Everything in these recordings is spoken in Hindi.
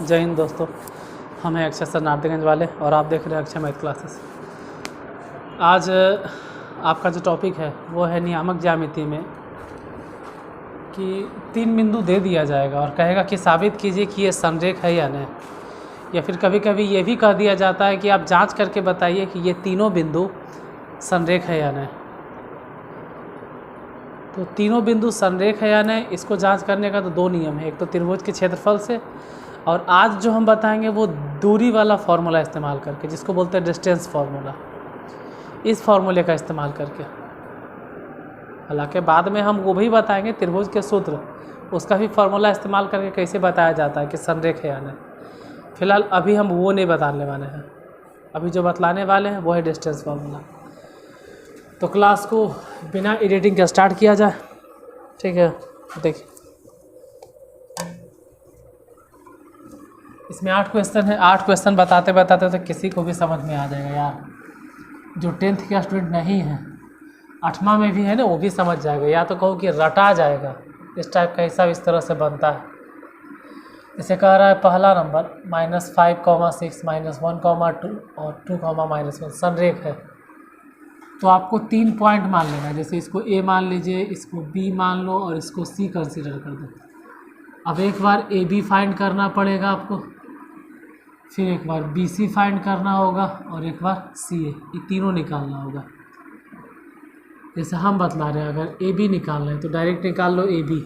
जय हिंद दोस्तों, हम हैं अक्षय सर नारदीगंज वाले और आप देख रहे हैं अक्षय मैथ क्लासेस। आज आपका जो टॉपिक है वो है नियामक ज्यामिति में कि 3 बिंदु दे दिया जाएगा और कहेगा कि साबित कीजिए कि ये संरेख है या नहीं, या फिर कभी कभी ये भी कह दिया जाता है कि आप जांच करके बताइए कि ये तीनों बिंदु संरेख है या नहीं। तो तीनों बिंदु संरेख है या नहीं, इसको जांच करने का तो 2 नियम है, एक तो त्रिभुज के क्षेत्रफल से, और आज जो हम बताएंगे वो दूरी वाला फार्मूला इस्तेमाल करके, जिसको बोलते हैं डिस्टेंस फार्मूला। इस फार्मूले का इस्तेमाल करके, हालांकि बाद में हम वो भी बताएंगे त्रिभुज के सूत्र, उसका भी फार्मूला इस्तेमाल करके कैसे बताया जाता है कि संरेख है या नहीं। फिलहाल अभी हम वो नहीं बताने वाले हैं, अभी जो बतलाने वाले हैं वो है डिस्टेंस फार्मूला। तो क्लास को बिना एडिटिंग के स्टार्ट किया जाए, ठीक है। देखिए इसमें 8 क्वेश्चन है। 8 क्वेश्चन बताते बताते तो किसी को भी समझ में आ जाएगा यार, जो 10th का स्टूडेंट नहीं है, 8वां में भी है ना, वो भी समझ जाएगा, या तो कहो कि रटा जाएगा। इस टाइप का हिसाब इस तरह से बनता है। इसे कह रहा है पहला नंबर -5,6 -1,2 और 2,-1 संरेख है। तो आपको 3 पॉइंट मान लेना है, जैसे इसको A मान लीजिए, इसको B मान लो और इसको C कंसीडर कर दो। अब एक बार AB फाइंड करना पड़ेगा आपको, फिर एक बार BC फाइंड करना होगा और एक बार CA, ये तीनों निकालना होगा। जैसे हम बतला रहे हैं, अगर AB निकालना है तो डायरेक्ट निकाल लो AB।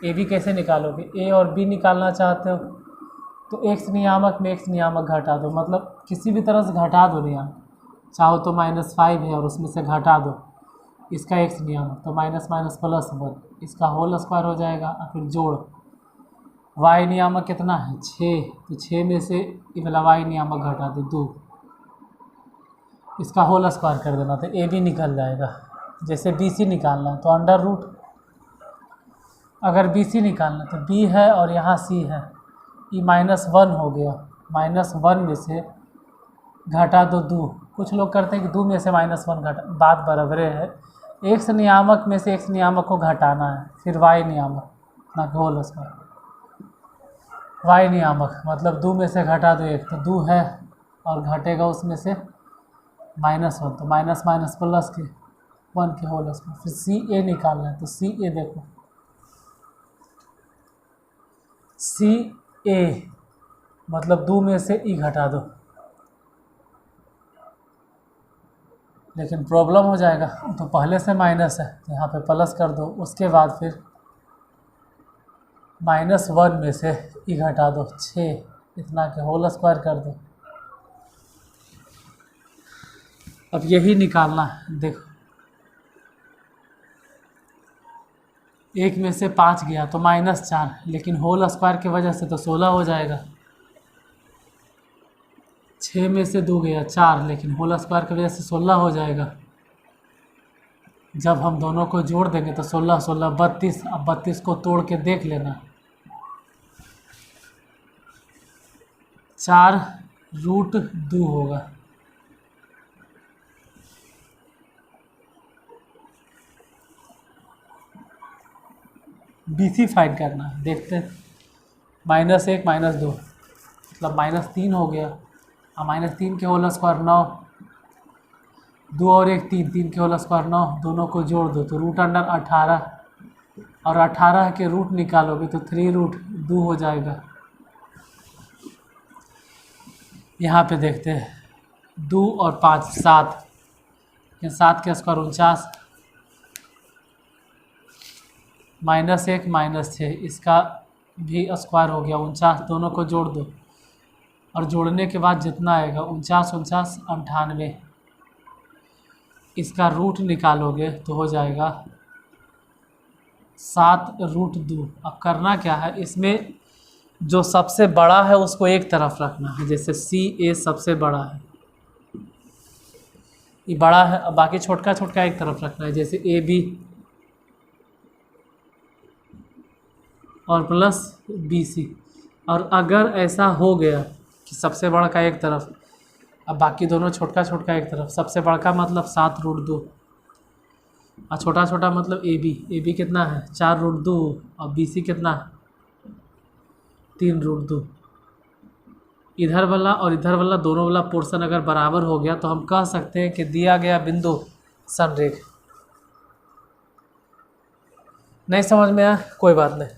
AB कैसे निकालोगे? A और B निकालना चाहते हो तो x नियामक में x नियामक घटा दो, मतलब किसी भी तरह से घटा दो नियामक। चाहो तो -5 है और उसमें से घटा दो इसका x नियामक, तो -++1, इसका होल स्क्वायर हो जाएगा। और फिर जोड़ y नियामक कितना है 6, तो 6 में से ये वाला y नियामक घटा दो 2, इसका होल स्क्वायर कर देना, तो a भी निकल जाएगा। जैसे BC निकालना है तो अंडर रूट, अगर BC निकालना तो B है और यहाँ C है, ये -1 हो गया, -1 में से घटा दो 2। कुछ लोग करते हैं कि 2 में से -1 घटा, बात बराबर है। x नियामक में से x नियामक को घटाना है, फिर y नियामक ना होल स्क्वायर, y नियामक मतलब 2 में से घटा दो 1, तो 2 है और घटेगा उसमें से -1, तो माइनस के 1 के होल स्क्वायर। फिर CA निकालना है, तो CA देखो, CA मतलब 2 में से E घटा दो, लेकिन प्रॉब्लम हो जाएगा, तो पहले से माइनस है तो यहाँ पे प्लस कर दो। उसके बाद फिर -1 में से E घटा दो 6, इतना के होल स्क्वायर कर दो। अब यही निकालना है, देखो 1 में से 5 गया तो -4, लेकिन होल स्क्वायर की वजह से तो 16 हो जाएगा। 6 में से 2 गया 4, लेकिन होल स्क्वायर की वजह से 16 हो जाएगा। जब हम दोनों को जोड़ देंगे तो 16 16 32, अब 32 को तोड़ के देख लेना, 4√2 होगा। BC फाइंड करना है, देखते हैं। -1 -2 मतलब -3 हो गया, और -3 के होल स्क्वायर 9, 2 और 1 3, 3 के होल स्क्वायर 9, दोनों को जोड़ दो तो √18, और 18 के रूट निकालोगे तो 3√2 हो जाएगा। यहाँ पे देखते हैं 2 और 5 7, 7 के स्क्वायर 49, -1 -6, इसका भी स्क्वायर हो गया 49, दोनों को जोड़ दो और जोड़ने के बाद जितना आएगा 49 49 98, इसका रूट निकालोगे तो हो जाएगा 7√2। अब करना क्या है, इसमें जो सबसे बड़ा है उसको एक तरफ रखना है, जैसे CA सबसे बड़ा है, ये बड़ा है, अब बाकी छोटका छोटका एक तरफ रखना है, जैसे AB और प्लस BC। और अगर ऐसा हो गया कि सबसे बड़ा का एक तरफ, अब बाकी दोनों छोटका छोटका एक तरफ, सबसे बड़ा का मतलब 7√2 और छोटा छोटा मतलब AB कितना है 4√2, और BC कितना है 3√2। इधर वाला और इधर वाला दोनों वाला पोर्शन अगर बराबर हो गया तो हम कह सकते हैं कि दिया गया बिंदु संरेख। नहीं समझ में आया, कोई बात नहीं,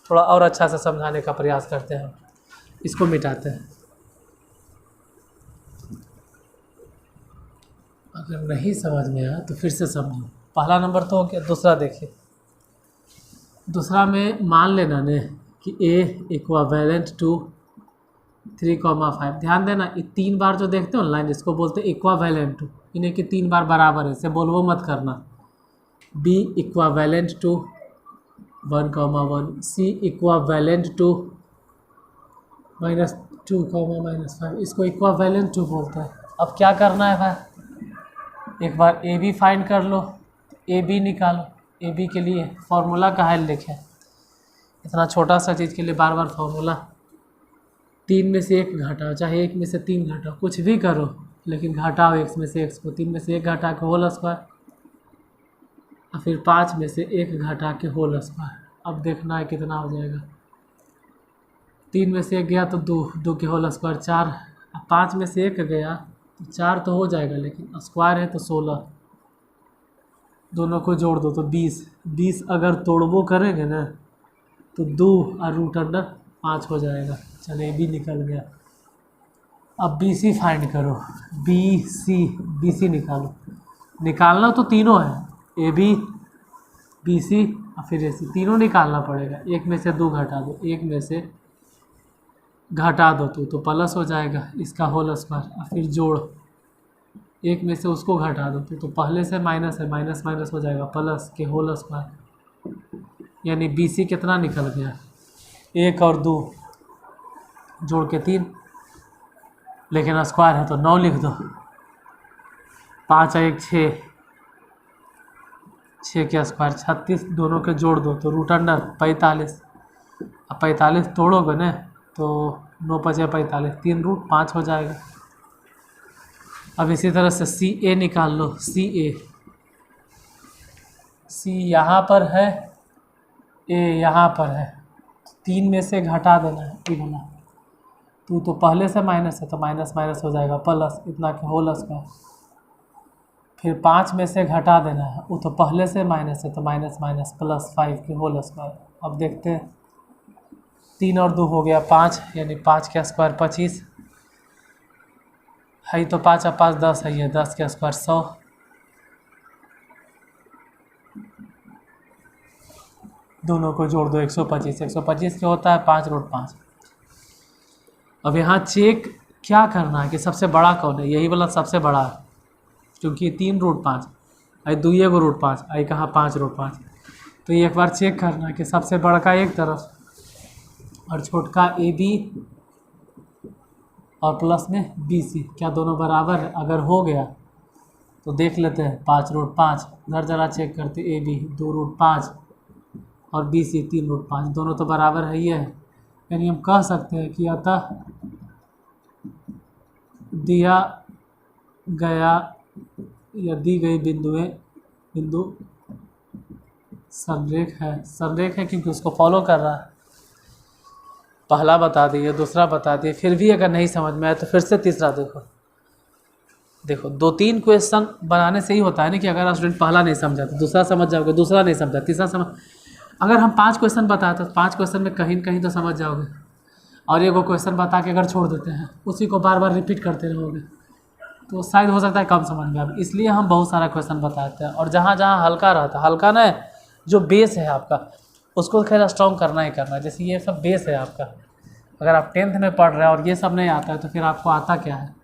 थोड़ा और अच्छा से समझाने का प्रयास करते हैं। इसको मिटाते हैं। अगर नहीं समझ में आया तो फिर से समझो। पहला नंबर तो हो गया, दूसरा देखिए। दूसरा में मान लेना ने कि A इक्वावेलेंट टू 3,5। ध्यान देना, ये 3 बार जो देखते हो लाइन, इसको बोलते हैं इक्वावेलेंट टू, इन्हें कि 3 बार बराबर है, इसे बोलवो मत करना। B equivalent to 1,1, C equivalent to -2, -5, इसको इक्वावेलेंट टू बोलते हैं। अब क्या करना है भाई, एक बार ए बी फाइंड कर लो, ए बी निकालो। ए बी के लिए फार्मूला काहे लिखे, इतना छोटा सा चीज़ के लिए बार बार फार्मूला। 3 में से 1 घटाओ, चाहे 1 में से 3 घटाओ, कुछ भी करो, लेकिन घटाओ 1 में से 1 को। 3 में से 1 घटा के होल स्क्वायर, और फिर 5 में से 1 घटा के होल स्क्वायर। अब देखना है कितना हो जाएगा। 3 में से 1 गया तो 2 के होल स्क्वायर 4, 5 में से 1 गया तो 4 तो हो जाएगा, लेकिन स्क्वायर है तो 16। दोनों को जोड़ दो तो 20 अगर तोड़बो करेंगे ना तो 2 और √5 हो जाएगा। चलिए भी निकल गया। अब बी सी फाइंड करो, बी सी निकालो। निकालना तो तीनों है, ए बी सी और फिर ए सी, तीनों निकालना पड़ेगा। 1 में से 2 घटा दो, 1 में से घटा दो तो प्लस हो जाएगा, इसका होल स्क्वायर, और फिर जोड़। 1 में से उसको घटा दो तो पहले से माइनस है, माइनस माइनस हो जाएगा, प्लस के होल स्क्वायर। यानी बी सी कितना निकल गया, 1 और 2 जोड़ के 3, लेकिन स्क्वायर है तो 9 लिख दो। 5 और 1 6, 6 के स्क्वायर 36, दोनों के जोड़ दो तो √45। अब 45 तोड़ोगे ना तो 9 × 5 = 45, 3√5 हो जाएगा। अब इसी तरह से सी ए निकाल लो, सी यहाँ पर है, ए यहाँ पर है, 3 में से घटा देना है ये वाला। तो पहले से माइनस है तो माइनस माइनस हो जाएगा, प्लस इतना के होल स्क्वायर। फिर 5 में से घटा देना है, वो तो पहले से माइनस है तो माइनस माइनस प्लस 5 के होल स्क्वायर। अब देखते हैं, 3 और 2 हो गया 5, यानी 5 के स्क्वायर 25 है, तो 5 और 5 10 है, ये 10 के स्क्वायर 100। दोनों को जोड़ दो 125, 125 क्या होता है 5√5। अब यहाँ चेक क्या करना है कि सबसे बड़ा कौन है, यही वाला सबसे बड़ा है, क्योंकि 3√5 आई 2 को √5 आई कहाँ 5√5। तो ये एक बार चेक करना है कि सबसे बड़का एक तरफ और छोटका ए बी और प्लस में बी सी, क्या दोनों बराबर है। अगर हो गया तो देख लेते हैं 5√5, उधर ज़रा चेक करते, ए बी 2√5 और बी सी 3√5, दोनों तो बराबर है ही है। यानी हम कह सकते हैं कि अतः दिया गया या दी गई बिंदु संरेख है क्योंकि उसको फॉलो कर रहा है। पहला बता दिए, दूसरा बता दिए, फिर भी अगर नहीं समझ में आया तो फिर से तीसरा देखो 2-3 क्वेश्चन बनाने से ही होता है ना कि अगर आप स्टूडेंट पहला नहीं समझा तो दूसरा समझ जाओगे, दूसरा नहीं समझा तीसरा समझ। अगर हम 5 क्वेश्चन बताए तो 5 क्वेश्चन में कहीं न कहीं तो समझ जाओगे, और एक क्वेश्चन बता के अगर छोड़ देते हैं, उसी को बार बार रिपीट करते रहोगे तो शायद हो सकता है कम समझ में आए। इसलिए हम बहुत सारा क्वेश्चन बताते हैं, और जहाँ जहाँ हल्का रहता है, हल्का ना जो बेस है आपका उसको खैर स्ट्रॉन्ग करना ही करना है। जैसे ये सब बेस है आपका, अगर आप 10th में पढ़ रहे हैं और ये सब नहीं आता है तो फिर आपको आता क्या है,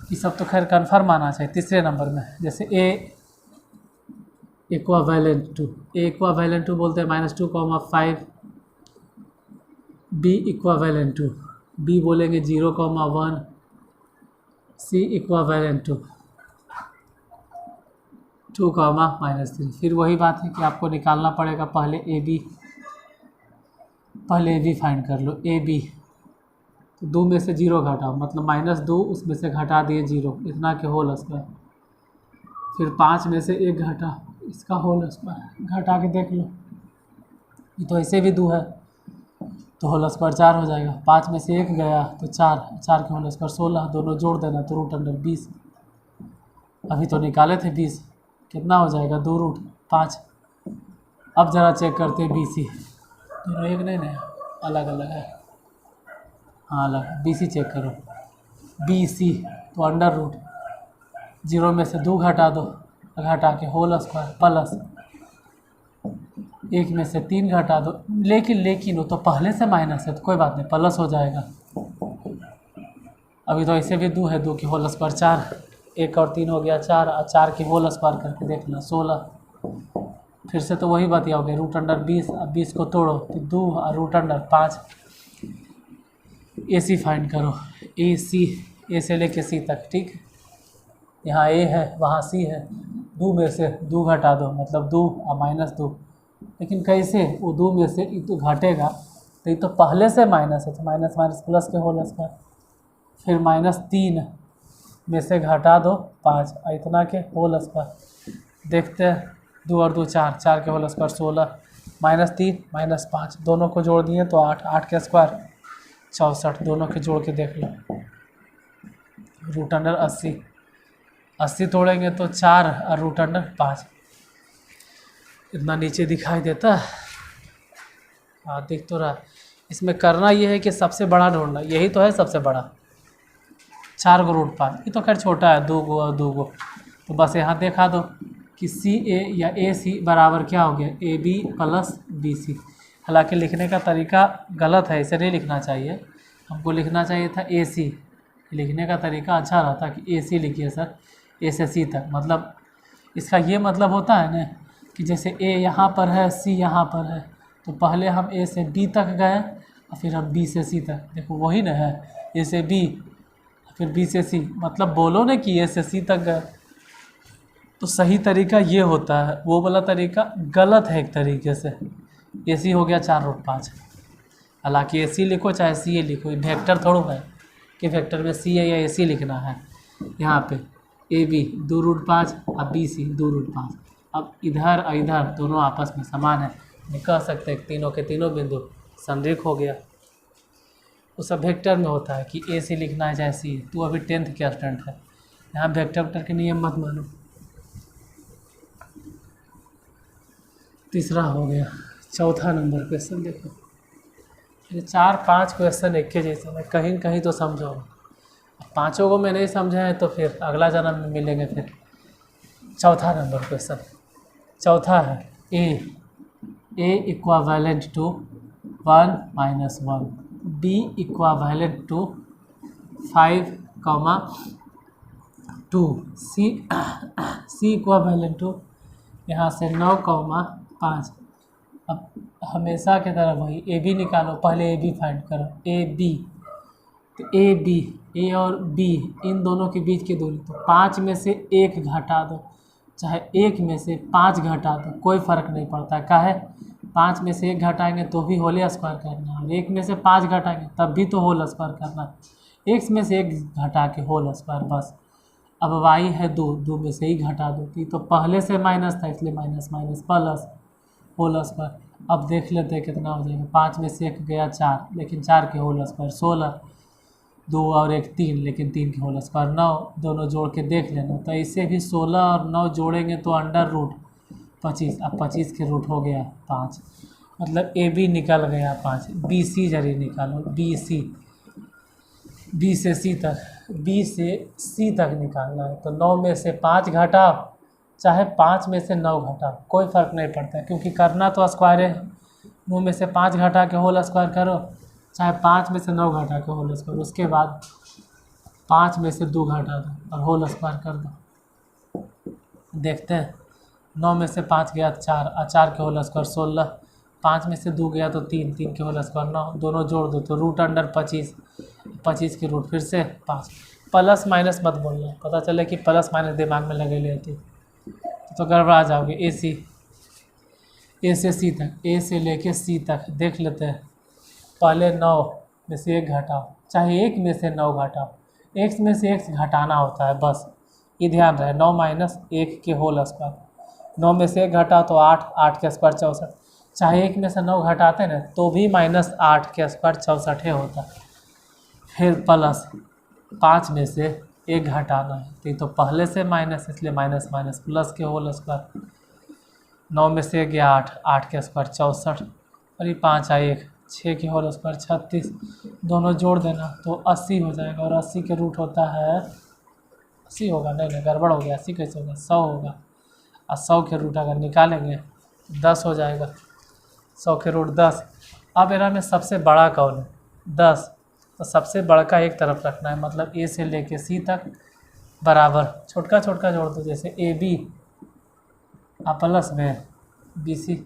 ये सब तो खैर कन्फर्म आना चाहिए। तीसरे नंबर में जैसे ए इक्वावेलेंट टू बोलते हैं -2,5, बी इक्वावेलेंट टू, बी बोलेंगे 0,1, सी इक्वावेलेंट टू 2,-3। फिर वही बात है कि आपको निकालना पड़ेगा, पहले ए बी फाइंड कर लो। ए बी तो 2 में से 0 घटाओ, मतलब -2 उसमें से घटा दिए 0, इतना के होल स्क्वायर। फिर 5 में से 1 घटा, इसका होल स्क्वायर घटा के देख लो, ये तो ऐसे भी 2 है, तो होल स्क्वायर 4 हो जाएगा। 5 में से 1 गया तो 4, 4 के होल स्क्वायर 16, दोनों जोड़ देना तो रूट अंडर 20। अभी तो निकाले थे 20, कितना हो जाएगा 2 रूट 5। अब ज़रा चेक करते हैं BC, दोनों एक नहीं ना, अलग अलग है। हाँ अलग। BC चेक करो, BC तो अंडर रूट 0 में से 2 घटा दो, घटा के होल स्क्वायर प्लस 1 में से 3 घटा दो, लेकिन वो तो पहले से माइनस है तो कोई बात नहीं, प्लस हो जाएगा। अभी तो ऐसे भी 2 है, 2 की होल स्क्वायर 4, 1 और 3 हो गया 4, और 4 की होल स्क्वायर करके देखना 16। फिर से तो वही बात हो गया, रूट अंडर 20। अब 20 को तोड़ो तो 2 और रूट अंडर 5। AC फाइंड करो, AC, A से लेके C तक, ठीक। यहाँ A है, वहाँ C है, 2 में से 2 घटा दो, मतलब 2 और -2। लेकिन कैसे, वो 2 में से ये तो घटेगा, तो ये तो पहले से माइनस है, तो माइनस माइनस प्लस के होल स्क्वायर। फिर -3 में से घटा दो 5, इतना के होल स्क्वायर। देखते हैं, 2 और 2 4, 4 के होल स्क्वायर 16, -3 -5 दोनों को जोड़ दिए तो 8, 8 के स्क्वायर 64, दोनों के जोड़ के देख लो। रूट अंडर 80, 80 तोड़ेंगे तो 4 और रूट अंडर 5, इतना नीचे दिखाई देता है। हाँ दिख तो रहा। इसमें करना ये है कि सबसे बड़ा ढूंढना, यही तो है सबसे बड़ा, 4 को रूट 5, ये तो खैर छोटा है, 2 को और 2 को, तो बस यहाँ देखा दो कि CA या AC बराबर क्या हो गया, AB प्लस BC। हालांकि लिखने का तरीका गलत है, इसे नहीं लिखना चाहिए, हमको लिखना चाहिए था AC। लिखने का तरीका अच्छा रहता कि AC लिखिए सर, A से C तक। मतलब इसका ये मतलब होता है ना कि जैसे A यहाँ पर है, C यहाँ पर है, तो पहले हम A से B तक गए और फिर हम B से C तक, देखो वही ना है, A से B फिर B से C, मतलब बोलो ना कि A से C तक गए। तो सही तरीका ये होता है, वो वाला तरीका गलत है एक तरीके से। AC हो गया 4 रूट 5, हालांकि AC लिखो चाहे CA लिखो, वेक्टर थोड़ा है कि वेक्टर में CA या AC लिखना है। यहाँ पे AB 2 रूट 5 और BC 2 रूट 5। अब इधर और इधर दोनों आपस में समान है, नहीं कह सकते तीनों के तीनों बिंदु संरेख हो गया। वो सब वेक्टर में होता है कि AC लिखना है चाहे CA। तू अभी 10th के स्टूडेंट है, यहाँ वेक्टर के नियम मत मानो। तीसरा हो गया। चौथा नंबर क्वेश्चन देखो, ये 4-5 क्वेश्चन एक के जैसे हैं, कहीं कहीं तो समझो। पाँचों को मैं नहीं समझा है तो फिर अगला जन्म में मिलेंगे फिर। चौथा नंबर क्वेश्चन, चौथा है A equivalent to 1 - 1, B equivalent to 5, 2, C equivalent to यहाँ से 9, 5। अब हमेशा की तरह वही AB निकालो, पहले AB फाइंड करो, AB तो AB, A और B इन दोनों के बीच की दूरी, तो 5 में से 1 घटा दो, चाहे 1 में से 5 घटा दो, कोई फ़र्क नहीं पड़ता। काहे, 5 में से 1 घटाएंगे तो भी होल स्क्वायर करना है, और 1 में से 5 घटाएंगे तब भी तो होल स्क्वायर करना है। 1 में से 1 घटा के होल स्क्वायर बस। अब y है 2, 2 में से ही घटा दो, तो पहले से माइनस था इसलिए minus minus plus whole square. अब देख लेते हैं कितना हो जाएगा, 5 में से 1 गया 4, लेकिन 4 के होल स्क्वायर 16, 2 और 1 3, लेकिन 3 के होल स्क्वायर 9, दोनों जोड़ के देख लेना। तो इससे भी 16 और 9 जोड़ेंगे तो अंडर रूट 25, अब 25 के रूट हो गया 5, मतलब AB निकल गया 5। BC जरी निकालो, BC B से C तक, B से C तक निकालना है, तो 9 में से 5 घटाओ चाहे 5 में से 9 घटाओ, कोई फ़र्क नहीं पड़ता, क्योंकि करना तो स्क्वायर है। 9 में से 5 घटा के होल स्क्वायर करो, चाहे 5 में से 9 घटा के होल स्क्वायर, उसके बाद 5 में से 2 घटा दो और होल स्क्वायर कर दो। देखते हैं, 9 में से 5 गया 4, और 4 के होल स्क्वायर 16, 5 में से 2 गया तो 3, 3 के होल स्क्वायर 9, दोनों जोड़ दो तो रूट अंडर 25, 25 के रूट फिर से 5। प्लस माइनस मत बोलना, पता चले कि प्लस माइनस दिमाग में लगे लेती तो गड़बड़ा जाओगे। AC A से C तक, A से लेके C तक देख लेते हैं। पहले 9 में से 1 घटाओ, चाहे 1 में से 9 घटाओ, x में से x घटाना होता है बस, ये ध्यान रहे। 9 - 1 के होल स्क्वायर, 9 में से 1 घटाओ तो 8, 8 के स्क्वायर 64, चाहे 1 में से 9 घटाते ना तो भी -8 के स्क्वायर 64 होता। फिर प्लस 5 में से 1 घटाना है तो ये तो पहले से माइनस, इसलिए माइनस माइनस प्लस के होल स्क्वायर। 9 में से 1 गया 8, 8 के स्क्वायर 64 और ये 5 आए 1, 6 के होल स्क्वायर 36। दोनों जोड़ देना तो 80 हो जाएगा और 80 के रूट होता है 80 होगा, नहीं गड़बड़ हो गया, 80 कैसे होगा, 100 होगा। और 100 के रूट अगर निकालेंगे 10 हो जाएगा, 100 के रूट 10। अब इनमें में सबसे बड़ा कौन है, 10, तो सबसे बड़ा का एक तरफ रखना है, मतलब ए से लेके सी तक बराबर छोटका छोटका जोड़ दो, जैसे ए बी प्लस में बी सी।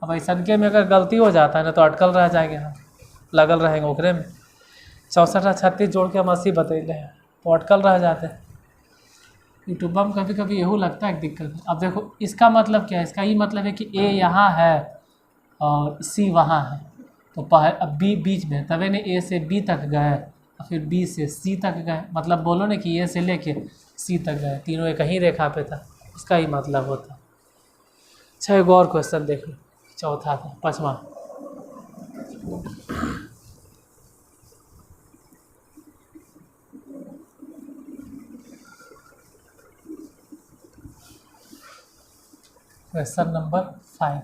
अब ऐसा के में अगर गलती हो जाता है ना तो अटकल रह जाएंगे, हम लगल रहेंगे ओकरे में। 64 और 36 जोड़ के हम 80 बतैले हैं तो अटकल रह जाते हैं। यूट्यूब में कभी कभी यहू लगता है दिक्कत। अब देखो इसका मतलब क्या है, इसका ये मतलब है कि ए यहाँ है और सी वहाँ है, तो अब बी बीच में, तभी ने ए से बी तक गए और फिर बी से सी तक गए, मतलब बोलो ना कि ए से लेके सी तक गए, तीनों एक ही रेखा पे था, इसका ही मतलब होता। अच्छा एक और क्वेश्चन देख लो, चौथा था 5वां। क्वेश्चन नंबर 5,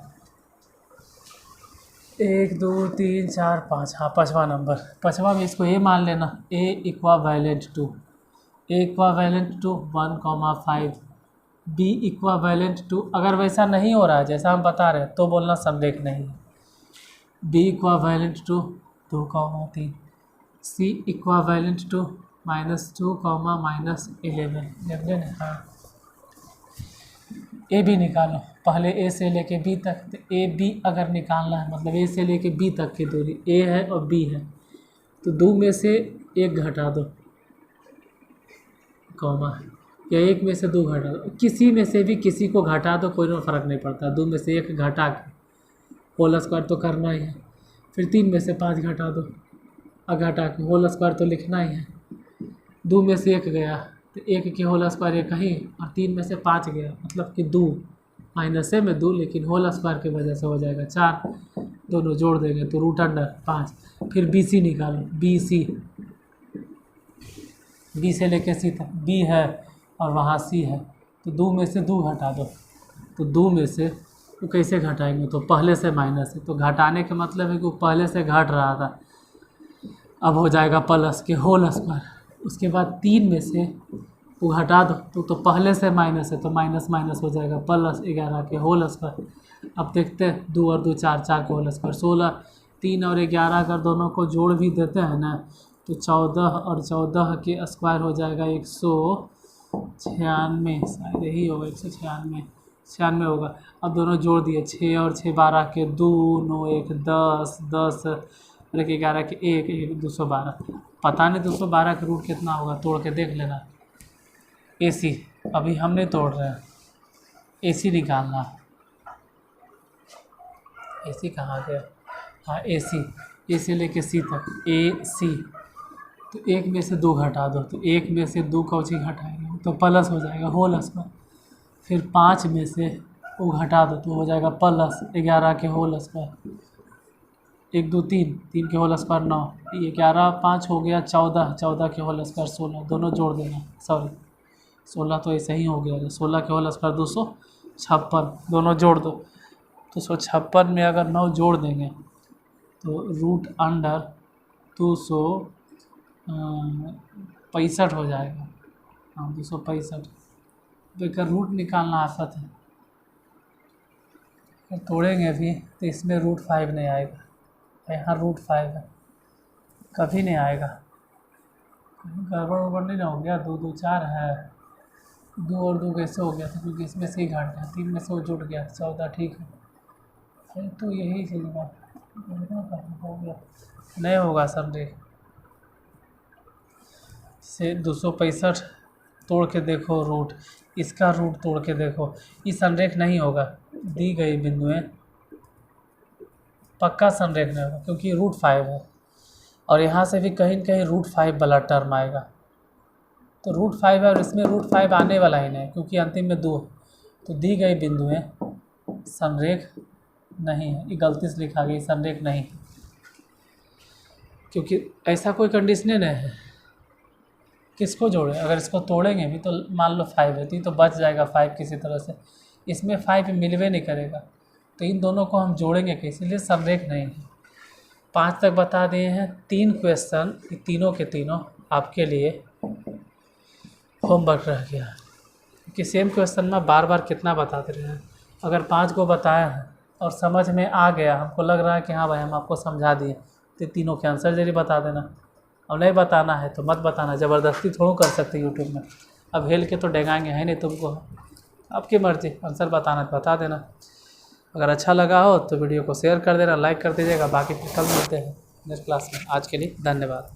1 2 3 4 5, हाँ 5वां नंबर। 5वां में इसको ए मान लेना, A equivalent to 1,5 B equivalent to. अगर वैसा नहीं हो रहा है जैसा हम बता रहे हैं तो बोलना संरेख नहीं है। B equivalent to 2,3, C equivalent to -2, -11 है। हाँ ए बी निकालो, पहले ए से लेके बी तक, तो ए बी अगर निकालना है मतलब ए से लेके बी तक की दूरी, ए है और बी है, तो 2 में से 1 घटा दो, कॉमा या 1 में से 2 घटा दो, किसी में से भी किसी को घटा दो, कोई फ़र्क नहीं पड़ता। 2 में से 1 घटा के होल स्क्वायर तो करना ही है, फिर 3 में से 5 घटा दो, घटा के होल स्क्वायर तो लिखना ही है। 2 में से 1 गया तो 1 के होल स्क्वायर 1 ही, और 3 में से 5 गया मतलब कि 2, माइनसे में 2 लेकिन होल स्क्वायर की वजह से हो जाएगा 4, दोनों जोड़ देंगे तो √5। फिर बी सी निकालो, बी सी, बी से लेके सी तक बी है और वहाँ सी है, तो 2 में से 2 घटा दो, तो 2 में से तो कैसे घटाएंगे, तो पहले से माइनस है, तो घटाने का मतलब है कि वो पहले से घट रहा था, अब हो जाएगा प्लस के होल स्क्वायर। उसके बाद 3 में से वो घटा दो तो पहले से माइनस है, तो माइनस माइनस हो जाएगा +11 के होल स्क्वायर। अब देखते हैं 2 और 2 4, 4 के होल स्क्वायर 16, 3 और 11 अगर दोनों को जोड़ भी देते हैं ना तो 14 और 14 के स्क्वायर हो जाएगा 196, शायद यही होगा 196 होगा। अब दोनों जोड़ दिए, 6 और 6 12 के 2, 9 1 10, 10 और 11 के 1 212। पता नहीं 212 का रूट कितना होगा, तोड़ के देख लेना। ए सी अभी हम नहीं तोड़ रहे हैं, ए सी निकालना। ए सी कहाँ गया, हाँ ए सी लेके सी तक ए सी, तो 1 में से 2 घटा दो, तो 1 में से 2 कौची घटाएंगे तो प्लस हो जाएगा होल स्क्वायर। फिर 5 में से वो घटा दो तो हो जाएगा +11 के होल स्क्वायर, 1 2 3, 3 के होल स्क्वायर 9, 11 5 हो गया 14, 14 के होल स्क्वायर 16, दोनों जोड़ देना, सॉरी 16 तो ऐसे ही हो गया, 16 के होल स्क्वायर 256, दोनों जोड़ दो। 256 में अगर 9 जोड़ देंगे तो √265 हो जाएगा, हाँ 265। तो इसका रूट निकालना आफत है, तोड़ेंगे भी तो इसमें √5 नहीं आएगा, यहाँ √5 है, कभी नहीं आएगा। गड़बड़ उड़बड़ नहीं ना हो गया, 2 2 4 है, 2 और 2 कैसे हो गया था, क्योंकि इसमें से ही घट गया, 3 में से वो जुट गया 14, ठीक है। फिर तो यही चीज़ बात हो गया, नहीं होगा सर, देख से 265 तोड़ के देखो रूट, इसका रूट तोड़ के देखो, इस संरेख नहीं होगा, दी गई बिंदुएं पक्का संरेख नहीं होगा क्योंकि √5 है, और यहाँ से भी कहीं न कहीं √5 वाला टर्म आएगा, तो √5 है और इसमें √5 आने वाला ही नहीं क्योंकि अंतिम में 2, तो दी गई बिंदुएं संरेख नहीं है, ये गलती से लिखा गया, संरेख नहीं है, क्योंकि ऐसा कोई कंडीशन नहीं है। किसको जोड़े, अगर इसको तोड़ेंगे भी तो मान लो 5 है तो ये तो बच जाएगा 5 किसी तरह से, इसमें 5 मिलवे नहीं करेगा, तो इन दोनों को हम जोड़ेंगे कैसे, इसलिए संरेख नहीं है। 5 तक बता दिए हैं। 3 क्वेश्चन, तीनों के तीनों आपके लिए होमवर्क रह गया है कि सेम क्वेश्चन में बार बार कितना बताते रहे हैं। अगर 5 को बताया है और समझ में आ गया, हमको लग रहा है कि हाँ भाई हम आपको समझा दिए, तो तीनों के आंसर जरूर बता देना। और नहीं बताना है तो मत बताना, ज़बरदस्ती थोड़ा कर सकते यूट्यूब में, अब हेल के तो डेंगाएंगे है नहीं तुमको, आपकी मर्ज़ी, आंसर बताना तो बता देना। अगर अच्छा लगा हो तो वीडियो को शेयर कर देना, लाइक कर दीजिएगा। बाकी फिर कल मिलते हैं नेक्स्ट क्लास में। आज के लिए धन्यवाद।